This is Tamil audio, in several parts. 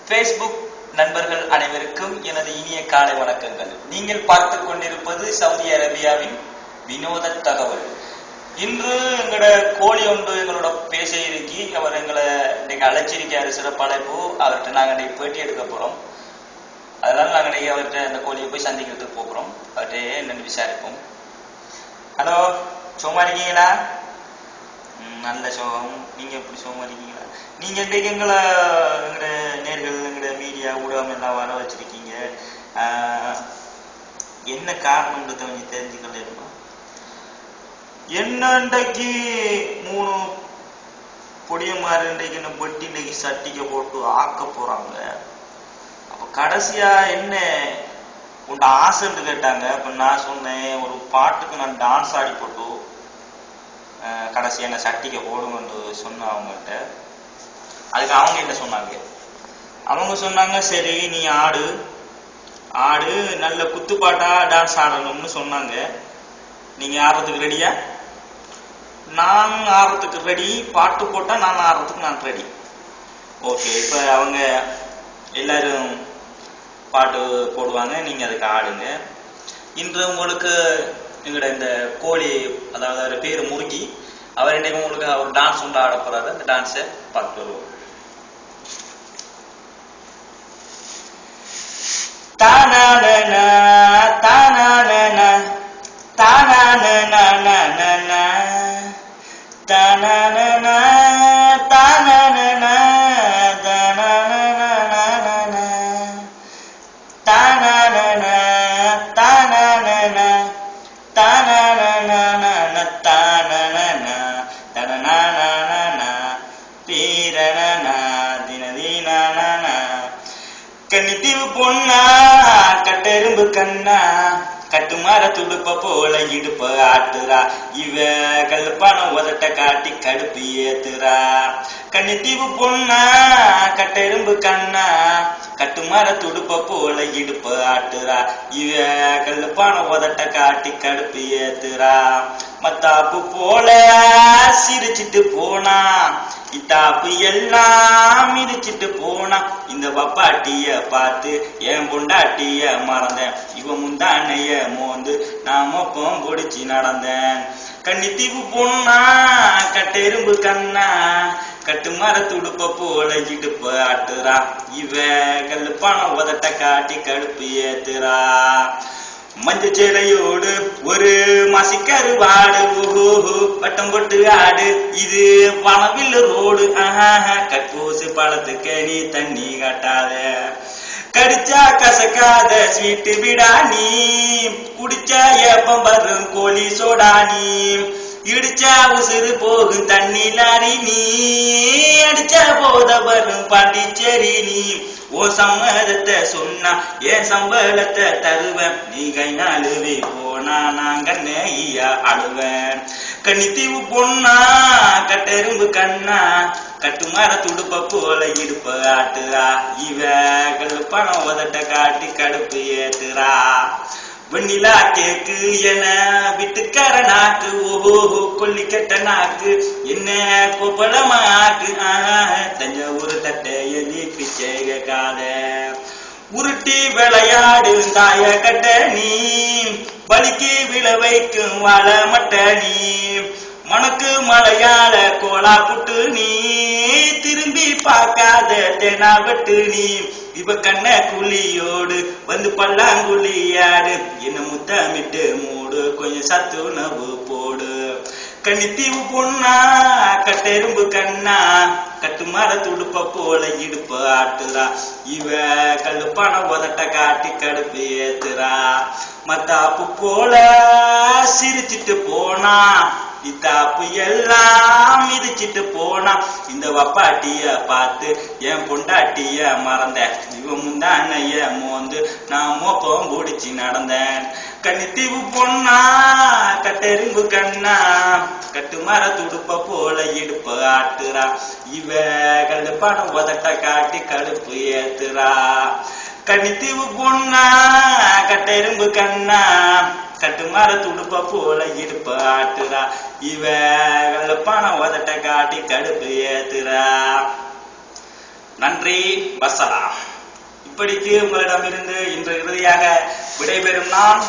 ஃபேஸ்புக் நண்பர்கள் அனைவருக்கும் எனது இனிய காலை வணக்கங்கள். நீங்கள் பார்த்து கொண்டிருப்பது சவுதி அரேபியாவின் வினோத தகவல். இன்று எங்களோட கோழி ஒன்று எங்களோட பேச இருக்கி அவர் எங்களை இன்னைக்கு அழைச்சிருக்காரு சிறப்பழைப்பு. அவர்கிட்ட நாங்கள் இன்னைக்கு பேட்டி எடுக்க போறோம். அதனால நாங்கள் இன்னைக்கு அவர்கிட்ட அந்த கோழியை போய் சந்திக்கிறதுக்கு போகிறோம். அவர்கிட்ட என்னன்னு விசாரிப்போம். ஹலோ, சும்மா இருக்கீங்களா? நல்ல சோகம். நீங்க எப்படி சும்மா இருக்கீங்களா? நீங்க இன்றைக்கு எங்களோட நேர்கள் எங்களோட மீடியா ஊடகம் எல்லாம் வர வச்சிருக்கீங்க. என்ன காரணம்ன்றத கொஞ்சம் தெரிஞ்சுக்கல. என்ன இன்றைக்கு 3 பொடியமாறு இன்றைக்கு என்ன பெட்டி இன்றைக்கு சட்டிக்க போட்டு ஆக்க போறாங்க. அப்ப கடைசியா என்ன உண்ட ஆசைன்னு கேட்டாங்க. அப்ப நான் சொன்னேன், ஒரு பாட்டுக்கு நான் டான்ஸ் ஆடி போட்டு கடைசியா என்ன சட்டிக்க போடுங்கன்னு சொன்ன அவங்ககிட்ட. அதுக்கு அவங்க என்ன சொன்னாங்க? அவங்க சொன்னாங்க, சரி நீ ஆடு ஆடு, நல்ல குத்துப்பாட்டா டான்ஸ் ஆடணும்னு சொன்னாங்க. நீங்க ஆடுறதுக்கு ரெடியா? நான் ஆடுறதுக்கு ரெடி. பாட்டு போட்டா நான் ஆடுறதுக்கு நான் ரெடி. ஓகே, இப்ப அவங்க எல்லாரும் பாட்டு போடுவாங்க, நீங்க அதுக்கு ஆடுங்க. இன்று உங்களுக்கு எங்களோட இந்த கோழி, அதாவது அவர் பேரு முருகி, அவர் இன்றைக்கு உங்களுக்கு ஒரு டான்ஸ் ஒன்று ஆட போறாரு. அந்த டான்ஸை பார்த்து வருவோம். தானானா தானானா தானானா தானானா தானானா தானானா தானானா தானானா தானானா தனனானா தீரனா தினதீனானா. கன்னித்தீவு பொண்ணா கட்டெரும்பு கண்ணா, கட்டுமார துடுப்ப போல இடுப்ப ஆட்டுறா. இவ கல்பான உதட்ட காட்டி கடுப்பு ஏத்துறா. கன்னித்தீவு பொண்ணா கட்டெரும்பு கண்ணா, கட்டுமார துடுப்ப போல இடுப்ப ஆட்டுறா. இவ கல்பான உதட்ட காட்டி கடுப்பு ஏத்துறா. மத்தாப்பு போல சிரிச்சிட்டு போனா, இத்தாப்பு எல்லாம் மிதிச்சிட்டு போனா. இந்த வப்பாட்டிய பார்த்து என் பொண்டாட்டிய மறந்தேன். இவ முந்தானைய மோந்து நான் மொப்பம் பொடிச்சு நடந்தேன். கன்னித்தீவு பொண்ணா கட்டெரும்பு கண்ணா, கட்டுமர துடுப்ப போல இடுப்ப ஆட்டுறா. இவ கல்லுப்பான உதட்ட காட்டி கடுப்பு ஏத்துறா. மஞ்ச சேலையோடு ஒரு மாசிக்கரு வாடு, ஓஹோ வட்டம் போட்டு ஆடு. இது பணவில்லு ரோடு, கட்பூசு பழத்துக்கு நீ தண்ணி காட்டாத. கடிச்சா கசக்காத ஸ்வீட்டு விடா நீ, குடிச்சா ஏப்பம் வரும் கோழி சோடா நீ. இடிச்சா உசுறு போகும் தண்ணி லாரி நீ, அடிச்சா போத வரும் பாண்டிச்சேரி நீ. ஓ சம்மதத்தை சொன்னா என் சம்பளத்தை தருவேன். நீ கை நாளுவே போனா நான் கண்ணையா அழுவேன். கன்னித்தீவு பொண்ணா கட்டெரும்பு கண்ணா, கட்டுமர துடுப்ப போல இடுப்ப ஆட்டுறா. இவ கல்லுப்பான உதட்ட காட்டி கடுப்பு ஏத்துறா. வெண்ணிலா கேக்கு என விட்டுக்கர நாக்கு, ஓஹோ கொல்லிக்கட்ட நாக்கு என்ன கோப்பளமாக்கு. தஞ்சாவூர் தட்டைய நீக்கு கேட்காத. உருட்டி விளையாடு தாய கட்ட நீ, வலிக்கு விழ வைக்கும் வாழ மட்ட நீ. மணக்கு மலையாள கோலா புட்டு நீ, திரும்பி பார்க்காத தெனா வெட்டு நீ. இவ கண்ண குழியோடு வந்து பல்லாங்குழியாடு, என்ன முத்தமிட்டு மூடு கொஞ்சம் சத்துணவு போடு. கன்னித்தீவு பொண்ணா கட்டெரும்பு கண்ணா, கட்டுமர துடுப்ப போல இடுப்ப ஆட்டுறா. இவ கல்லுப்பான உதட்ட காட்டி கடுப்பு ஏத்துறா. மத்தாப்பு போல சிரிச்சிட்டு போனா, இத்தாப்பு எல்லாம் மிதிச்சிட்டு போனா. இந்த வப்பாட்டிய பார்த்து என் பொண்டாட்டிய மறந்தேன். இவ முந்தானைய மோந்து நான் மோப்பம் பிடிச்சி நடந்தேன். கன்னித்தீவு பொண்ணா கட்டெரும்பு கண்ணா, கட்டுமர துடுப்ப போல இடுப்ப ஆட்டுறா. இவ கல்லுப்பான உதட்ட காட்டி கடுப்பு ஏத்துறா. கன்னித்தீவு பொண்ணா கட்டெரும்பு கண்ணா, கட்டுமர துடுப்ப போல இடுப்ப ஆட்டுறா. இவ கல்லுப்பான உதட்ட காட்டி கடுப்பு ஏத்துறா. நன்றி, வசலாம். இப்படிக்கு உங்களிடமிருந்து இன்று இறுதியாக விடைபெறும் நான்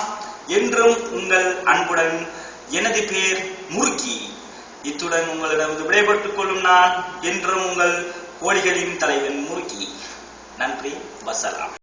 என்றும் உங்கள் அன்புடன் எனது பேர் முருகி. இத்துடன் உங்களிடம் விடைபெற்றுக் கொள்ளும் நான் என்றும் உங்கள் கோழிகளின் தலைவன் முருகி. நன்றி, வசலாம்.